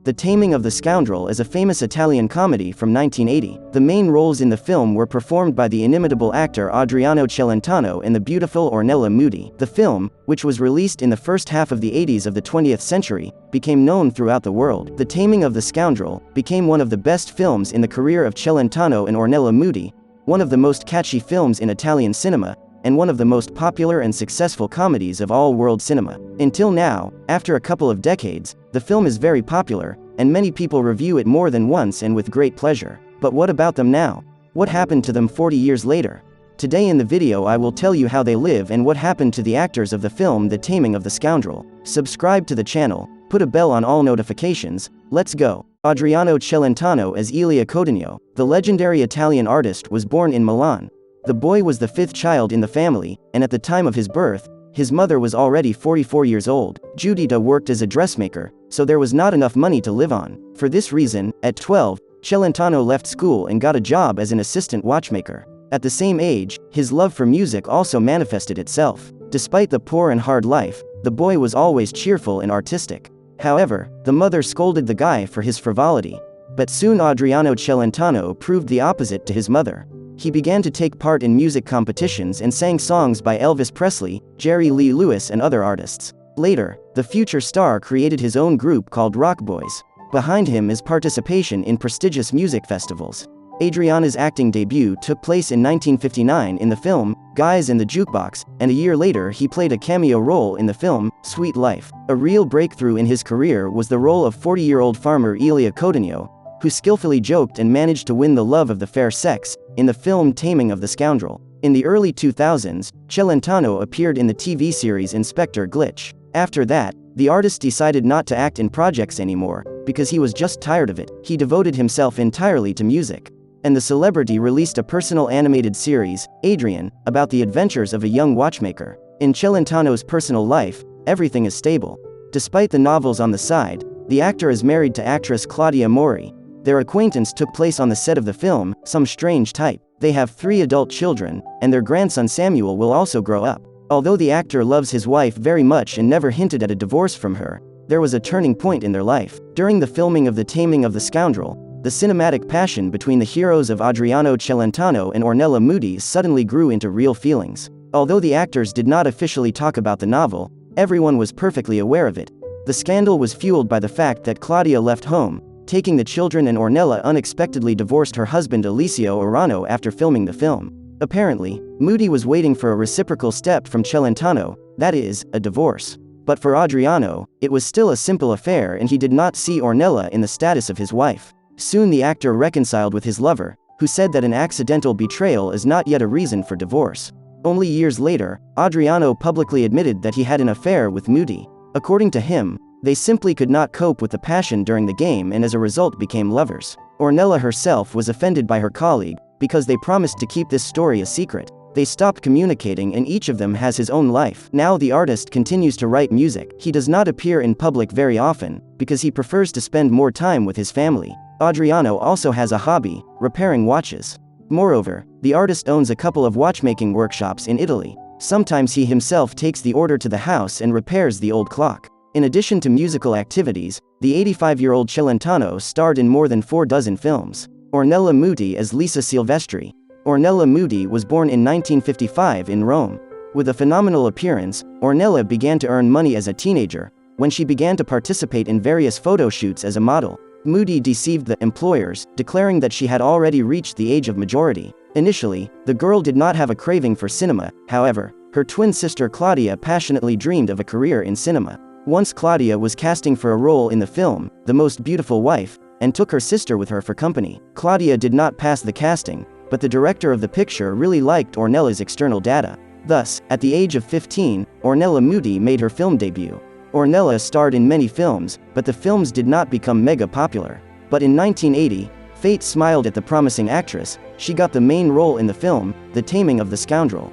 The Taming of the Scoundrel is a famous Italian comedy from 1980. The main roles in the film were performed by the inimitable actor Adriano Celentano and the beautiful Ornella Muti. The film, which was released in the first half of the 80s of the 20th century, became known throughout the world. The Taming of the Scoundrel became one of the best films in the career of Celentano and Ornella Muti, one of the most catchy films in Italian cinema, and one of the most popular and successful comedies of all world cinema. Until now, after a couple of decades, the film is very popular, and many people review it more than once and with great pleasure. But what about them now? What happened to them 40 years later? Today in the video I will tell you how they live and what happened to the actors of the film The Taming of the Scoundrel. Subscribe to the channel, put a bell on all notifications, let's go. Adriano Celentano as Elia Codogno, the legendary Italian artist, was born in Milan. The boy was the fifth child in the family, and at the time of his birth, his mother was already 44 years old. Giuditta worked as a dressmaker, so there was not enough money to live on. For this reason, at 12, Celentano left school and got a job as an assistant watchmaker. At the same age, his love for music also manifested itself. Despite the poor and hard life, the boy was always cheerful and artistic. However, the mother scolded the guy for his frivolity. But soon Adriano Celentano proved the opposite to his mother. He began to take part in music competitions and sang songs by Elvis Presley, Jerry Lee Lewis and other artists. Later, the future star created his own group called Rock Boys. Behind him is participation in prestigious music festivals. Adriano's acting debut took place in 1959 in the film, Guys in the Jukebox, and a year later he played a cameo role in the film, Sweet Life. A real breakthrough in his career was the role of 40-year-old farmer Elia Codogno, who skillfully joked and managed to win the love of the fair sex, in the film Taming of the Scoundrel. In the early 2000s, Celentano appeared in the TV series Inspector Glitch. After that, the artist decided not to act in projects anymore, because he was just tired of it. He devoted himself entirely to music. And the celebrity released a personal animated series, Adrian, about the adventures of a young watchmaker. In Celentano's personal life, everything is stable. Despite the novels on the side, the actor is married to actress Claudia Mori. Their acquaintance took place on the set of the film, Some Strange Type. They have 3 adult children, and their grandson Samuel will also grow up. Although the actor loves his wife very much and never hinted at a divorce from her, there was a turning point in their life. During the filming of The Taming of the Scoundrel, the cinematic passion between the heroes of Adriano Celentano and Ornella Muti suddenly grew into real feelings. Although the actors did not officially talk about the novel, everyone was perfectly aware of it. The scandal was fueled by the fact that Claudia left home, taking the children, and Ornella unexpectedly divorced her husband Eliseo Arano after filming the film. Apparently, Muti was waiting for a reciprocal step from Celentano, that is, a divorce. But for Adriano, it was still a simple affair and he did not see Ornella in the status of his wife. Soon the actor reconciled with his lover, who said that an accidental betrayal is not yet a reason for divorce. Only years later, Adriano publicly admitted that he had an affair with Muti. According to him, they simply could not cope with the passion during the game and as a result became lovers. Ornella herself was offended by her colleague, because they promised to keep this story a secret. They stopped communicating and each of them has his own life. Now the artist continues to write music. He does not appear in public very often, because he prefers to spend more time with his family. Adriano also has a hobby, repairing watches. Moreover, the artist owns a couple of watchmaking workshops in Italy. Sometimes he himself takes the order to the house and repairs the old clock. In addition to musical activities, the 85-year-old Celentano starred in more than 4 dozen films. Ornella Muti as Lisa Silvestri. Ornella Muti was born in 1955 in Rome. With a phenomenal appearance, Ornella began to earn money as a teenager, when she began to participate in various photo shoots as a model. Muti deceived the employers, declaring that she had already reached the age of majority. Initially, the girl did not have a craving for cinema, however, her twin sister Claudia passionately dreamed of a career in cinema. Once Claudia was casting for a role in the film, The Most Beautiful Wife, and took her sister with her for company. Claudia did not pass the casting, but the director of the picture really liked Ornella's external data. Thus, at the age of 15, Ornella Muti made her film debut. Ornella starred in many films, but the films did not become mega popular. But in 1980, fate smiled at the promising actress. She got the main role in the film, The Taming of the Scoundrel.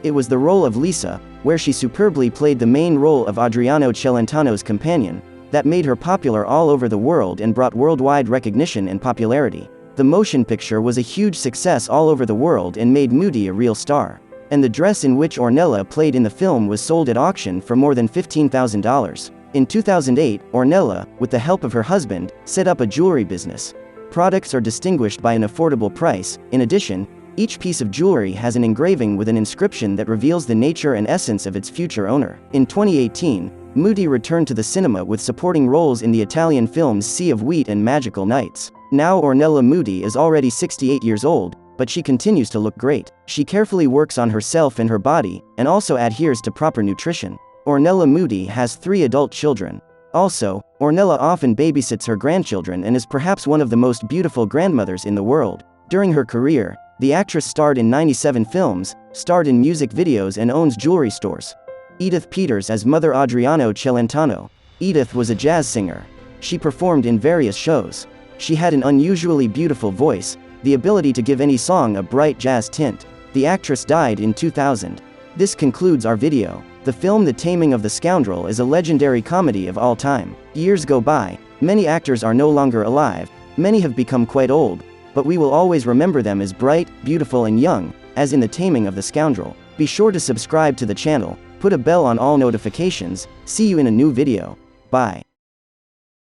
It was the role of Lisa, where she superbly played the main role of Adriano Celentano's companion, that made her popular all over the world and brought worldwide recognition and popularity. The motion picture was a huge success all over the world and made Muti a real star. And the dress in which Ornella played in the film was sold at auction for more than $15,000. In 2008, Ornella, with the help of her husband, set up a jewelry business. Products are distinguished by an affordable price. In addition, each piece of jewelry has an engraving with an inscription that reveals the nature and essence of its future owner. In 2018, Muti returned to the cinema with supporting roles in the Italian films Sea of Wheat and Magical Nights. Now Ornella Muti is already 68 years old, but she continues to look great. She carefully works on herself and her body, and also adheres to proper nutrition. Ornella Muti has 3 adult children. Also, Ornella often babysits her grandchildren and is perhaps one of the most beautiful grandmothers in the world. During her career, the actress starred in 97 films, starred in music videos and owns jewelry stores. Edith Peters as Mother Adriano Celentano. Edith was a jazz singer. She performed in various shows. She had an unusually beautiful voice, the ability to give any song a bright jazz tint. The actress died in 2000. This concludes our video. The film The Taming of the Scoundrel is a legendary comedy of all time. Years go by, many actors are no longer alive, many have become quite old, but we will always remember them as bright, beautiful and young, as in The Taming of the Scoundrel. Be sure to subscribe to the channel, put a bell on all notifications. See you in a new video. Bye.